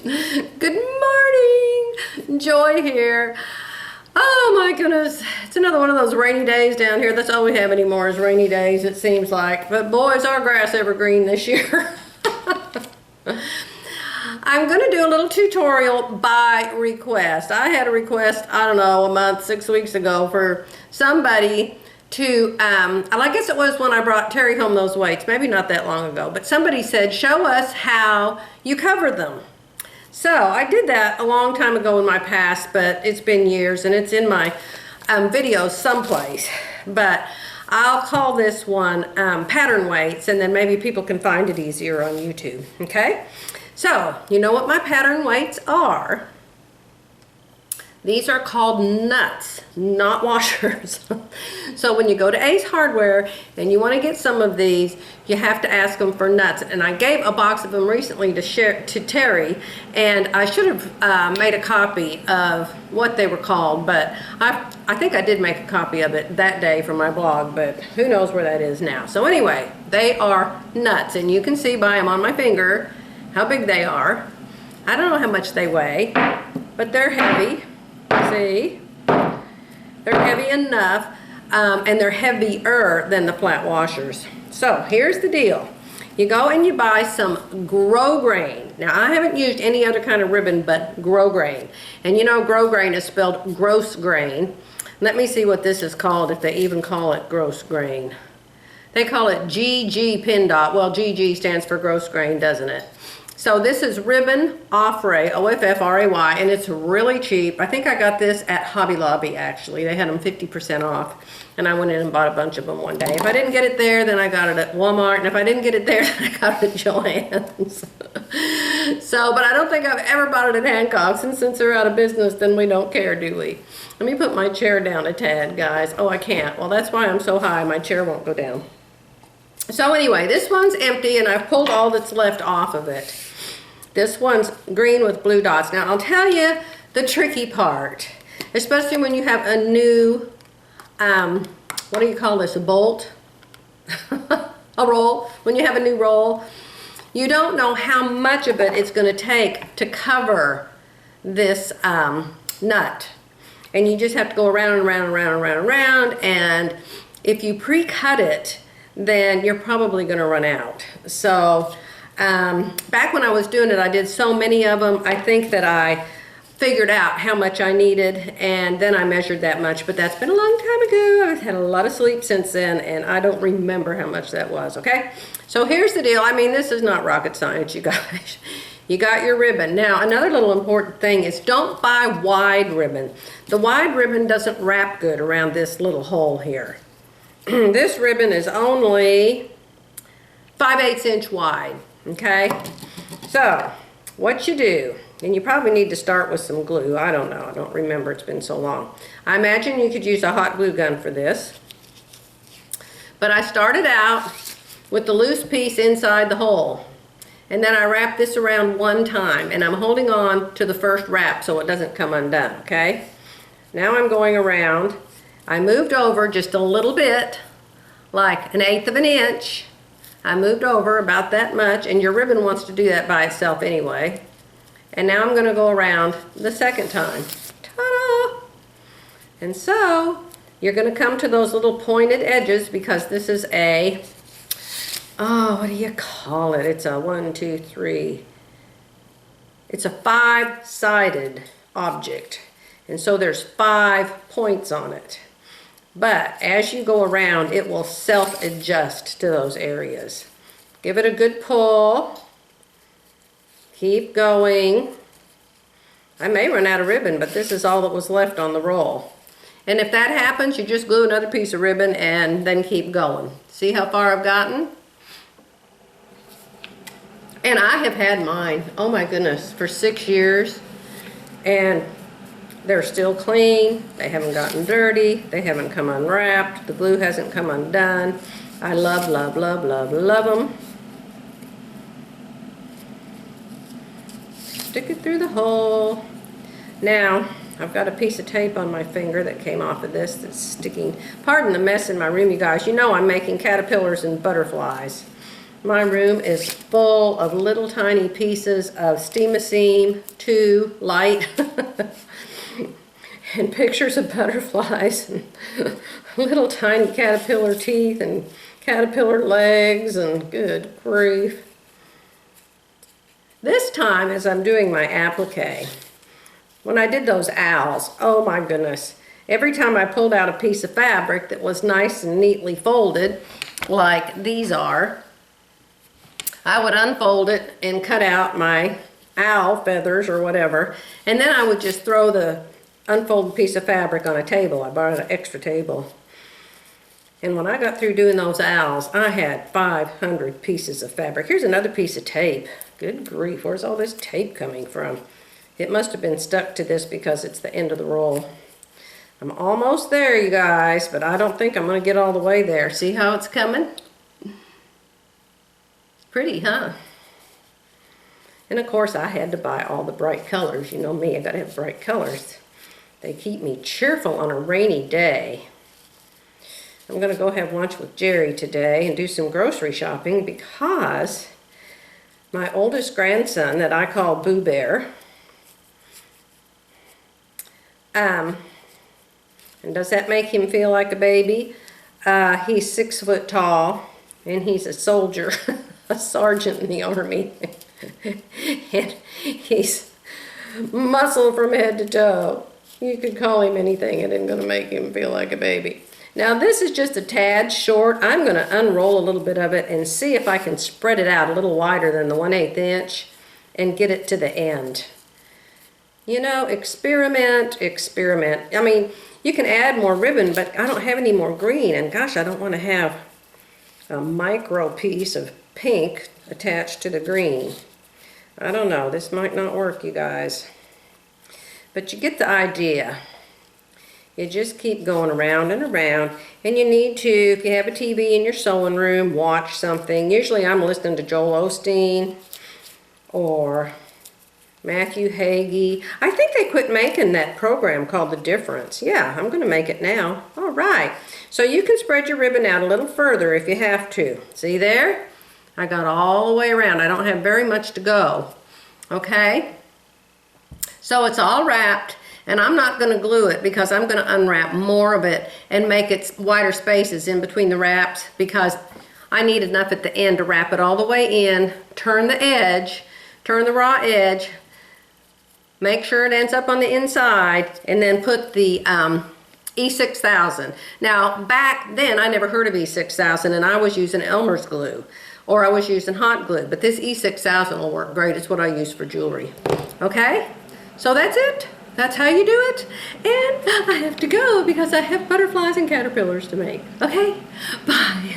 Good morning! Joy here. Oh my goodness, it's another one of those rainy days down here. That's all we have anymore is rainy days, it seems like. But boy, is our grass ever green this year. I'm going to do a little tutorial by request. I had a request, I don't know, a month, 6 weeks ago for somebody to, I guess it was when I brought Terry home those weights, maybe not that long ago, but somebody said, show us how you cover them. So I did that a long time ago in my past, but it's been years and it's in my videos someplace. But I'll call this one pattern weights, and then maybe people can find it easier on YouTube, okay? So, you know what my pattern weights are. These are called nuts, not washers. So when you go to Ace Hardware and you want to get some of these, you have to ask them for nuts. And I gave a box of them recently to Terry, and I should have made a copy of what they were called, but I think I did make a copy of it that day for my blog, but who knows where that is now. So anyway, they are nuts, and you can see by them on my finger how big they are. I don't know how much they weigh, but they're heavy. See, they're heavy enough, and they're heavier than the flat washers. So here's the deal. You go and you buy some Grosgrain. Now I haven't used any other kind of ribbon but Grosgrain. And you know Grosgrain is spelled gross grain. Let me see what this is called, if they even call it Grosgrain. They call it GG Pin Dot. Well, GG stands for Grosgrain, doesn't it? So this is Ribbon Offray, O-F-F-R-A-Y, and it's really cheap. I think I got this at Hobby Lobby, actually. They had them 50% off, and I went in and bought a bunch of them one day. If I didn't get it there, then I got it at Walmart, and if I didn't get it there, then I got it at Joann's. So, but I don't think I've ever bought it at Hancock's, and since they're out of business, then we don't care, do we? Let me put my chair down a tad, guys. Oh, I can't. Well, that's why I'm so high. My chair won't go down. So anyway, this one's empty, and I've pulled all that's left off of it. This one's green with blue dots. Now, I'll tell you the tricky part, especially when you have a new, what do you call this, a bolt? A roll. When you have a new roll, you don't know how much of it it's going to take to cover this nut. And you just have to go around and around and around and around and around. And if you pre-cut it, then you're probably going to run out. So back when I was doing it, I did so many of them, I think that I figured out how much I needed, and then I measured that much, but that's been a long time ago. I've had a lot of sleep since then, and I don't remember how much that was, okay? So here's the deal. I mean, this is not rocket science, you guys. You got your ribbon. Now, another little important thing is don't buy wide ribbon. The wide ribbon doesn't wrap good around this little hole here. This ribbon is only 5/8 inch wide. Okay, so what you do, and you probably need to start with some glue. I don't know, I don't remember, it's been so long. I imagine you could use a hot glue gun for this. But I started out with the loose piece inside the hole. And then I wrap this around one time, and I'm holding on to the first wrap so it doesn't come undone, okay? Now I'm going around. I moved over just a little bit, like 1/8 of an inch. I moved over about that much, and your ribbon wants to do that by itself anyway. And now I'm going to go around the second time. Ta-da! And so you're going to come to those little pointed edges because this is a, oh, what do you call it? It's a 1, 2, 3. It's a 5-sided object. And so there's 5 points on it. But as you go around, it will self-adjust to those areas. Give it a good pull. Keep going. I may run out of ribbon, but this is all that was left on the roll. And if that happens, you just glue another piece of ribbon and then keep going. See how far I've gotten? And I have had mine, oh my goodness, for 6 years. And they're still clean, they haven't gotten dirty, they haven't come unwrapped, the glue hasn't come undone. I love, love, love, love, love them. Stick it through the hole. Now, I've got a piece of tape on my finger that came off of this that's sticking. Pardon the mess in my room, you guys. You know I'm making caterpillars and butterflies. My room is full of little tiny pieces of Steam-A-Seam 2 light and pictures of butterflies and little tiny caterpillar teeth and caterpillar legs, and good grief. This time, as I'm doing my applique, when I did those owls, oh my goodness, every time I pulled out a piece of fabric that was nice and neatly folded, like these are, I would unfold it and cut out my owl feathers or whatever, and then I would just throw the unfolded piece of fabric on a table. I bought an extra table. And when I got through doing those owls, I had 500 pieces of fabric. Here's another piece of tape. Good grief, where's all this tape coming from? It must have been stuck to this because it's the end of the roll. I'm almost there, you guys, but I don't think I'm going to get all the way there. See how it's coming? Pretty, huh? And of course I had to buy all the bright colors. You know me, I gotta have bright colors. They keep me cheerful on a rainy day. I'm gonna go have lunch with Jerry today and do some grocery shopping because my oldest grandson that I call Boo Bear, and does that make him feel like a baby? He's 6 foot tall and he's a soldier. A sergeant in the Army, and he's muscle from head to toe. You could call him anything, it isn't going to make him feel like a baby. Now this is just a tad short. I'm going to unroll a little bit of it and see if I can spread it out a little wider than the 1/8 inch and get it to the end. You know, experiment. I mean, you can add more ribbon, but I don't have any more green, and gosh, I don't want to have a micro piece of pink attached to the green. I don't know, this might not work, you guys. But you get the idea. You just keep going around and around, and you need to, if you have a TV in your sewing room, watch something. Usually I'm listening to Joel Osteen or Matthew Hagee. I think they quit making that program called The Difference. Yeah, I'm going to make it now. All right. So you can spread your ribbon out a little further if you have to. See there? I got all the way around. I don't have very much to go. Okay? So it's all wrapped, and I'm not going to glue it because I'm going to unwrap more of it and make it wider spaces in between the wraps because I need enough at the end to wrap it all the way in, turn the edge, turn the raw edge, make sure it ends up on the inside, and then put the E6000. Now, back then, I never heard of E6000, and I was using Elmer's glue, or I was using hot glue, but this E6000 will work great. It's what I use for jewelry. Okay? So that's it. That's how you do it. And I have to go because I have butterflies and caterpillars to make. Okay? Bye.